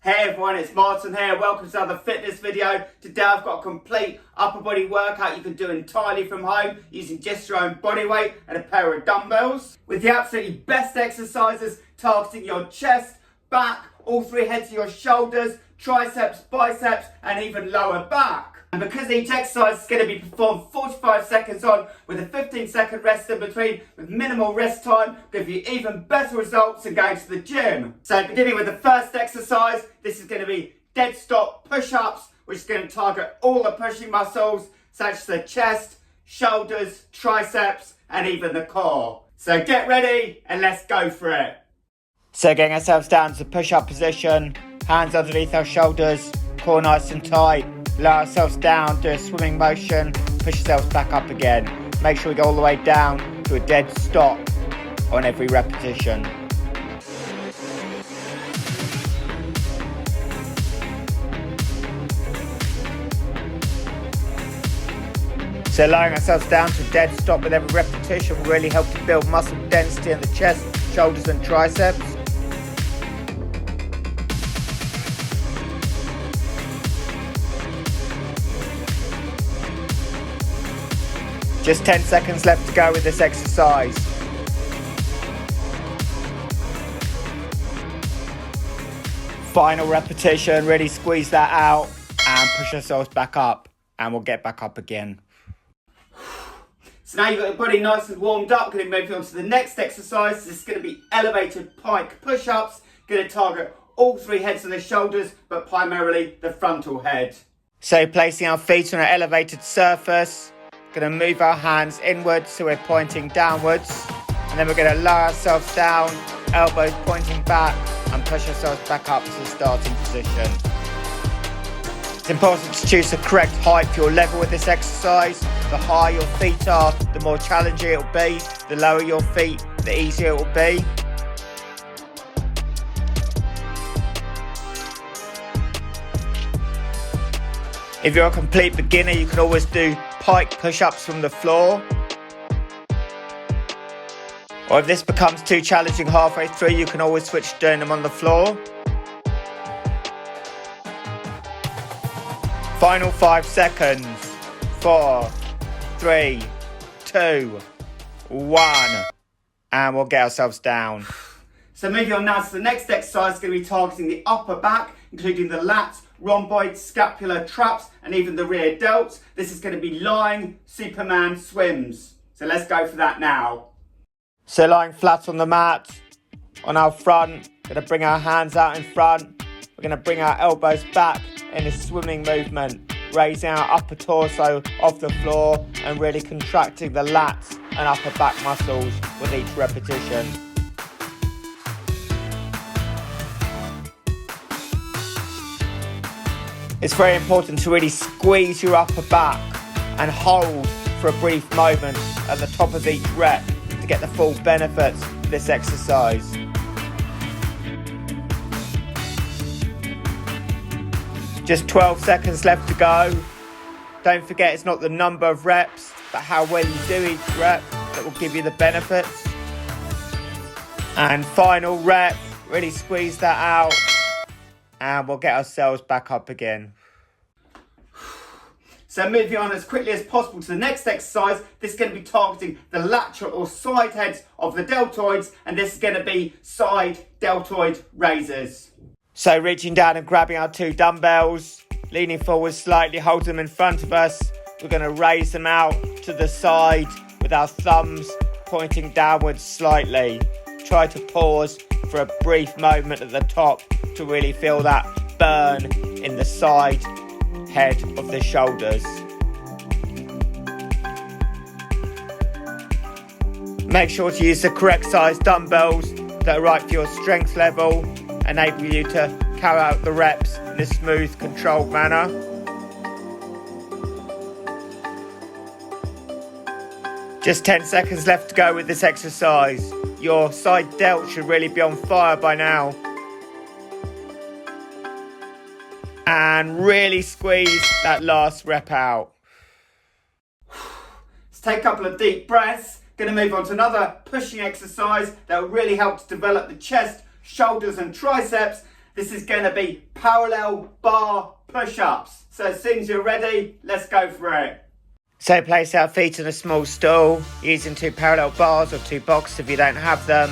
Hey everyone, it's Martin here. Welcome to another fitness video. Today I've got a complete upper body workout you can do entirely from home using just your own body weight and a pair of dumbbells. With the absolutely best exercises targeting your chest, back, all three heads of your shoulders, triceps, biceps and even lower back. And because each exercise is going to be performed 45 seconds on with a 15-second rest in between with minimal rest time, give you even better results than going to the gym. So beginning with the first exercise, this is going to be dead stop push-ups, which is going to target all the pushing muscles such as the chest, shoulders, triceps and even the core. So get ready and let's go for it. So getting ourselves down to the push-up position, hands underneath our shoulders, core nice and tight. Lower ourselves down, do a swimming motion, push yourselves back up again. Make sure we go all the way down to a dead stop on every repetition. So lowering ourselves down to a dead stop with every repetition will really help to build muscle density in the chest, shoulders and triceps. Just 10 seconds left to go with this exercise. Final repetition, really squeeze that out and push ourselves back up and we'll get back up again. So now you've got your body nice and warmed up, going to move on to the next exercise. This is going to be elevated pike push-ups, going to target all three heads of the shoulders, but primarily the frontal head. So placing our feet on an elevated surface, going to move our hands inwards so we're pointing downwards, and then we're going to lower ourselves down, elbows pointing back and push ourselves back up to the starting position. It's important to choose the correct height for your level with this exercise. The higher your feet are, the more challenging it will be. The lower your feet, the easier it will be. If you're a complete beginner, you can always do pike push-ups from the floor. Or if this becomes too challenging halfway through, you can always switch to doing them on the floor. Final 5 seconds. 4, 3, 2, 1. And we'll get ourselves down. So moving on now to the next exercise, is going to be targeting the upper back, including the lats, rhomboid, scapular, traps, and even the rear delts. This is going to be lying Superman swims. So let's go for that now. So lying flat on the mat, on our front, going to bring our hands out in front. We're going to bring our elbows back in a swimming movement, raising our upper torso off the floor and really contracting the lats and upper back muscles with each repetition. It's very important to really squeeze your upper back and hold for a brief moment at the top of each rep to get the full benefits of this exercise. Just 12 seconds left to go. Don't forget, it's not the number of reps, but how well you do each rep that will give you the benefits. And final rep, really squeeze that out. And we'll get ourselves back up again. So moving on as quickly as possible to the next exercise, this is going to be targeting the lateral or side heads of the deltoids, and this is going to be side deltoid raises. So reaching down and grabbing our 2 dumbbells, leaning forward slightly, hold them in front of us. We're going to raise them out to the side with our thumbs pointing downwards slightly. Try to pause for a brief moment at the top to really feel that burn in the side head of the shoulders. Make sure to use the correct size dumbbells that are right for your strength level, enable you to carry out the reps in a smooth, controlled manner. Just 10 seconds left to go with this exercise. Your side delt should really be on fire by now. And really squeeze that last rep out. Let's take a couple of deep breaths. Going to move on to another pushing exercise that will really help to develop the chest, shoulders and triceps. This is going to be parallel bar push-ups. So as soon as you're ready, let's go for it. So place our feet on a small stool, using 2 parallel bars or 2 boxes if you don't have them.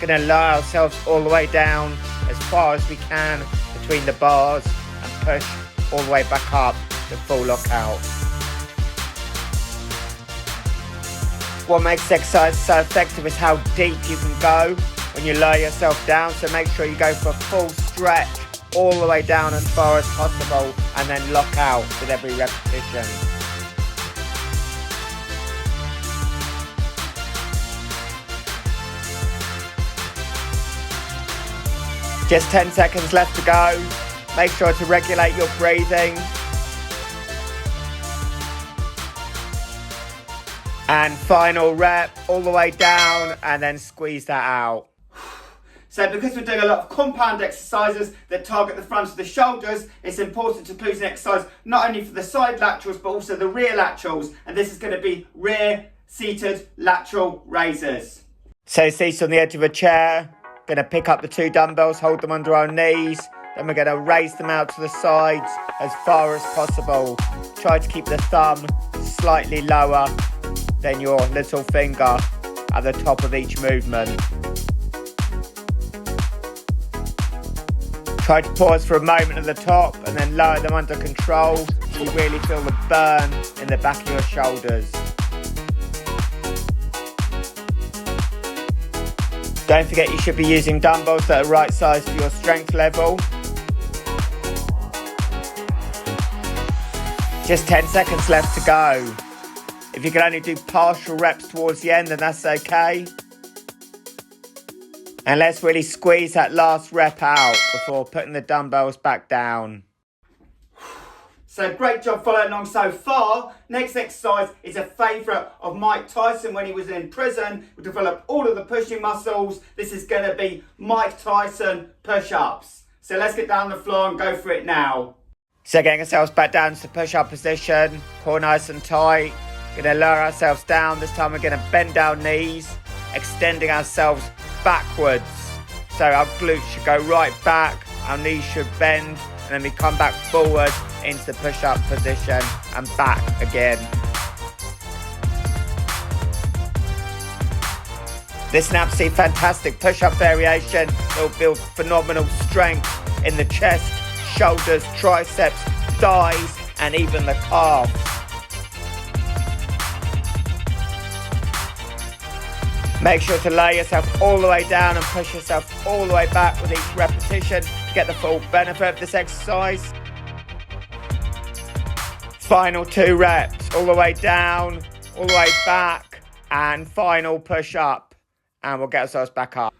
Going to lower ourselves all the way down as far as we can between the bars and push all the way back up to full lockout. What makes this exercise so effective is how deep you can go when you lower yourself down, so make sure you go for a full stretch all the way down as far as possible and then lock out with every repetition. Just 10 seconds left to go. Make sure to regulate your breathing. And final rep, all the way down, and then squeeze that out. So because we're doing a lot of compound exercises that target the front of the shoulders, it's important to include an exercise not only for the side laterals, but also the rear laterals. And this is going to be rear seated lateral raises. So seated on the edge of a chair. Going to pick up the 2 dumbbells, hold them under our knees, then we're going to raise them out to the sides as far as possible. Try to keep the thumb slightly lower than your little finger at the top of each movement. Try to pause for a moment at the top and then lower them under control so you really feel the burn in the back of your shoulders. Don't forget you should be using dumbbells that are right size for your strength level. Just 10 seconds left to go. If you can only do partial reps towards the end, then that's okay. And let's really squeeze that last rep out before putting the dumbbells back down. So great job following along so far. Next exercise is a favourite of Mike Tyson when he was in prison. We developed all of the pushing muscles. This is going to be Mike Tyson push-ups. So let's get down on the floor and go for it now. So getting ourselves back down to the push-up position. Core nice and tight. Going to lower ourselves down. This time we're going to bend our knees, extending ourselves backwards. So our glutes should go right back. Our knees should bend. And then we come back forward into the push-up position and back again. This is an absolutely fantastic push-up variation that will build phenomenal strength in the chest, shoulders, triceps, thighs, and even the calves. Make sure to lay yourself all the way down and push yourself all the way back with each repetition to get the full benefit of this exercise. Final 2 reps, all the way down, all the way back, and final push up. And we'll get ourselves back up.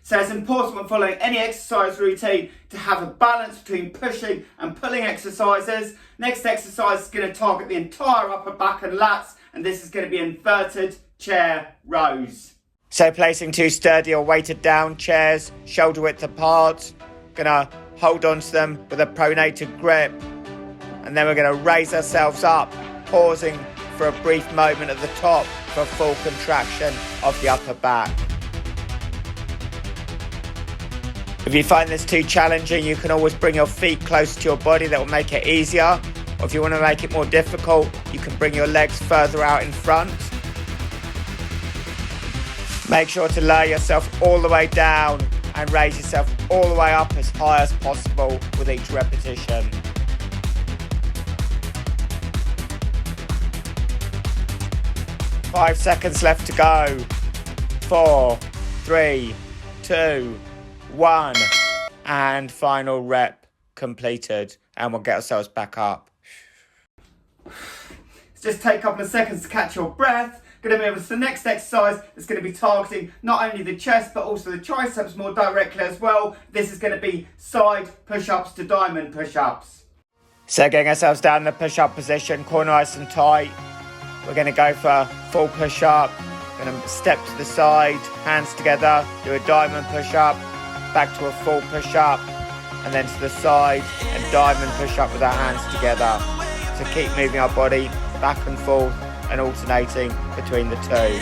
So it's important when following any exercise routine to have a balance between pushing and pulling exercises. Next exercise is going to target the entire upper back and lats, and this is going to be inverted chair rows. So placing 2 sturdy or weighted down chairs, shoulder width apart. Gonna hold on to them with a pronated grip. And then we're gonna raise ourselves up, pausing for a brief moment at the top for full contraction of the upper back. If you find this too challenging, you can always bring your feet close to your body. That will make it easier. Or if you want to make it more difficult, you can bring your legs further out in front. Make sure to lower yourself all the way down and raise yourself all the way up as high as possible with each repetition. Five seconds left to go. 4, 3, 2, 1. And final rep completed. And we'll get ourselves back up. Just take a couple of seconds to catch your breath. Going to move on to the next exercise that's going to be targeting not only the chest but also the triceps more directly as well. This is going to be side push-ups to diamond push-ups. So getting ourselves down in the push-up position, core nice and tight. We're going to go for a full push-up. Going to step to the side, hands together, do a diamond push-up, back to a full push-up, and then to the side and diamond push-up with our hands together. So keep moving our body back and forth and alternating between the two.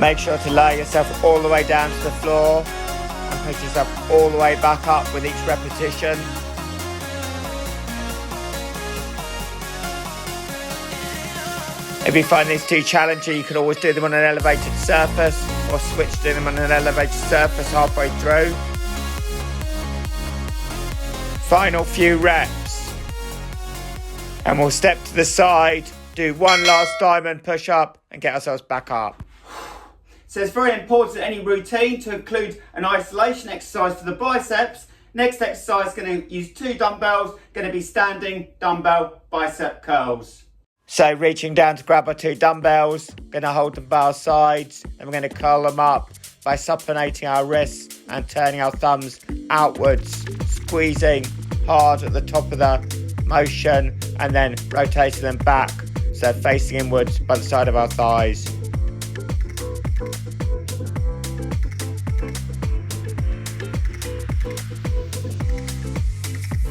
Make sure to lower yourself all the way down to the floor and pick yourself all the way back up with each repetition. If you find these too challenging, you can always do them on an elevated surface or switch to doing them on an elevated surface halfway through. Final few reps. And we'll step to the side, do one last diamond push up and get ourselves back up. So it's very important in any routine to include an isolation exercise for the biceps. Next exercise, going to use 2 dumbbells, going to be standing dumbbell bicep curls. So reaching down to grab our 2 dumbbells, going to hold them by our sides, and we're going to curl them up by supinating our wrists and turning our thumbs outwards, squeezing hard at the top of the motion and then rotating them back so they're facing inwards by the side of our thighs.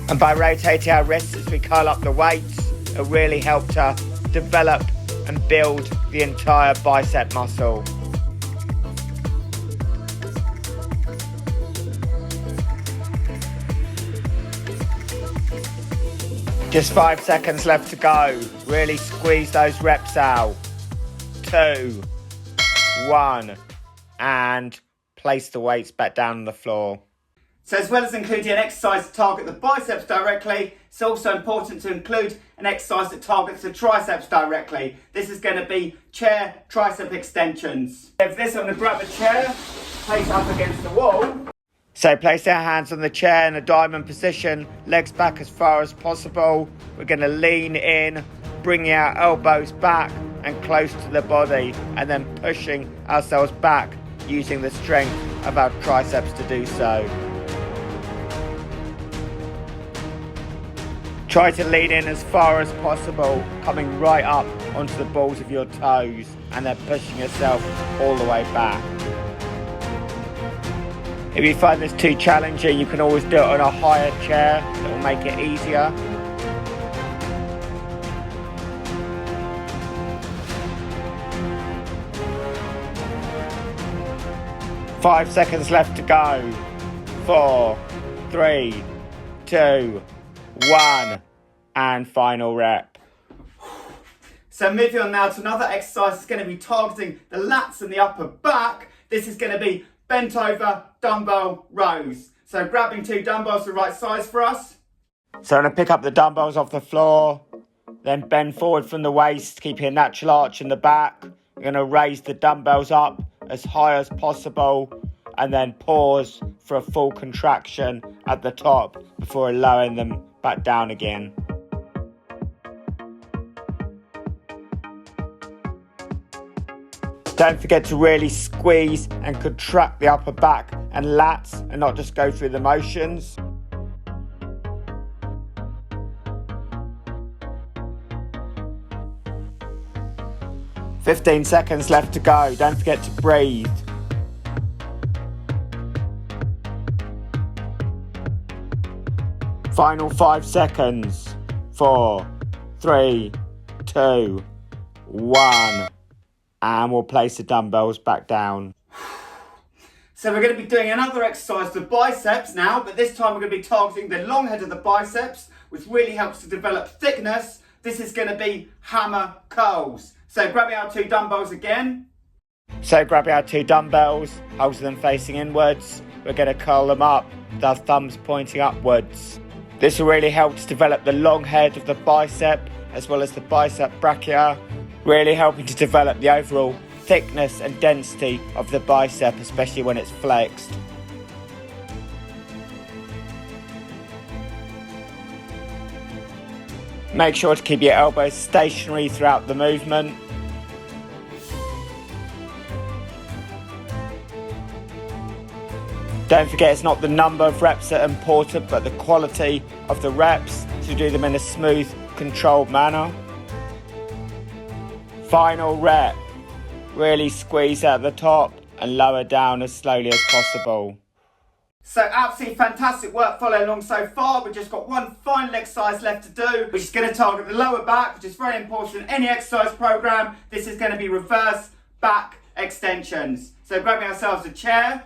And by rotating our wrists as we curl up the weights, it'll really help to develop and build the entire bicep muscle. Just 5 seconds left to go. Really squeeze those reps out. 2, 1, and place the weights back down on the floor. So as well as including an exercise to target the biceps directly, it's also important to include an exercise that targets the triceps directly. This is going to be chair tricep extensions. For this, I'm going to grab a chair, place it up against the wall. So place our hands on the chair in a diamond position, legs back as far as possible. We're going to lean in, bringing our elbows back and close to the body, and then pushing ourselves back using the strength of our triceps to do so. Try to lean in as far as possible, coming right up onto the balls of your toes and then pushing yourself all the way back. If you find this too challenging, you can always do it on a higher chair that will make it easier. Five seconds left to go. 4, 3, 2, 1, and final rep. So moving on now to another exercise that's going to be targeting the lats and the upper back. This is going to be bent over dumbbell rows. So grabbing 2 dumbbells the right size for us. So I'm going to pick up the dumbbells off the floor, then bend forward from the waist, keeping a natural arch in the back. We're going to raise the dumbbells up as high as possible and then pause for a full contraction at the top before lowering them back down again. Don't forget to really squeeze and contract the upper back and lats and not just go through the motions. "15 seconds left to go. Don't forget to breathe. Final 5 seconds. 4, 3, 2, 1. And we'll place the dumbbells back down. So we're going to be doing another exercise for biceps now, but this time we're going to be targeting the long head of the biceps, which really helps to develop thickness. This is going to be hammer curls. So grabbing our 2 dumbbells again. So grabbing our 2 dumbbells, holding them facing inwards, we're going to curl them up with our thumbs pointing upwards. This will really help to develop the long head of the bicep as well as the bicep brachia, really helping to develop the overall thickness and density of the bicep, especially when it's flexed. Make sure to keep your elbows stationary throughout the movement. Don't forget, it's not the number of reps that are important, but the quality of the reps, to do them in a smooth, controlled manner. Final rep. Really squeeze at the top and lower down as slowly as possible. So absolutely fantastic work following along so far. We've just got one final exercise left to do, which is going to target the lower back, which is very important in any exercise program. This is going to be reverse back extensions. So grabbing ourselves a chair.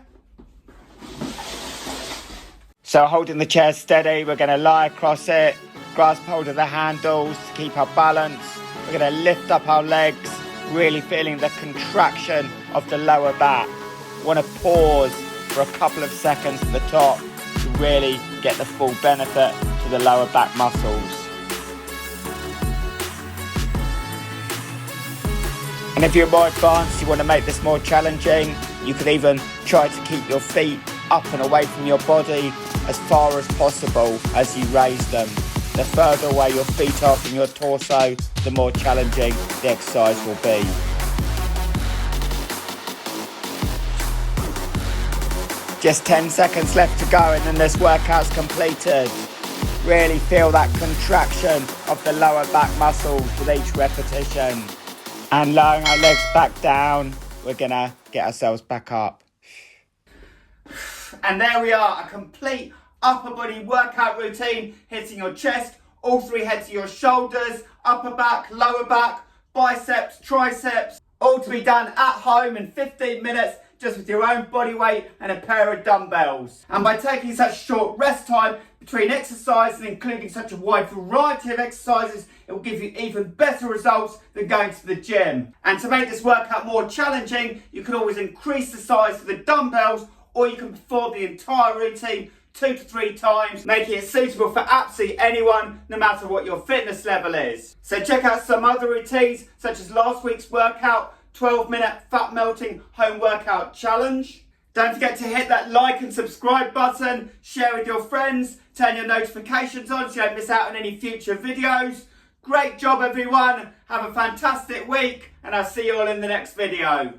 So holding the chair steady, we're going to lie across it, grasp hold of the handles to keep our balance. We're going to lift up our legs, really feeling the contraction of the lower back. Want to pause for a couple of seconds at the top to really get the full benefit to the lower back muscles. And if you're more advanced, you want to make this more challenging, you could even try to keep your feet up and away from your body as far as possible as you raise them. The further away your feet are from your torso, the more challenging the exercise will be. Just 10 seconds left to go and then this workout's completed. Really feel that contraction of the lower back muscles with each repetition. And lowering our legs back down, we're gonna get ourselves back up. And there we are, a complete upper body workout routine, hitting your chest, all three heads of your shoulders, upper back, lower back, biceps, triceps, all to be done at home in 15 minutes, just with your own body weight and a pair of dumbbells. And by taking such short rest time between exercises and including such a wide variety of exercises, it will give you even better results than going to the gym. And to make this workout more challenging, you can always increase the size of the dumbbells, or you can perform the entire routine 2 to 3 times, making it suitable for absolutely anyone, no matter what your fitness level is. So check out some other routines, such as last week's workout, 12-minute fat melting home workout challenge. Don't forget to hit that like and subscribe button, share with your friends, turn your notifications on so you don't miss out on any future videos. Great job everyone, have a fantastic week, and I'll see you all in the next video.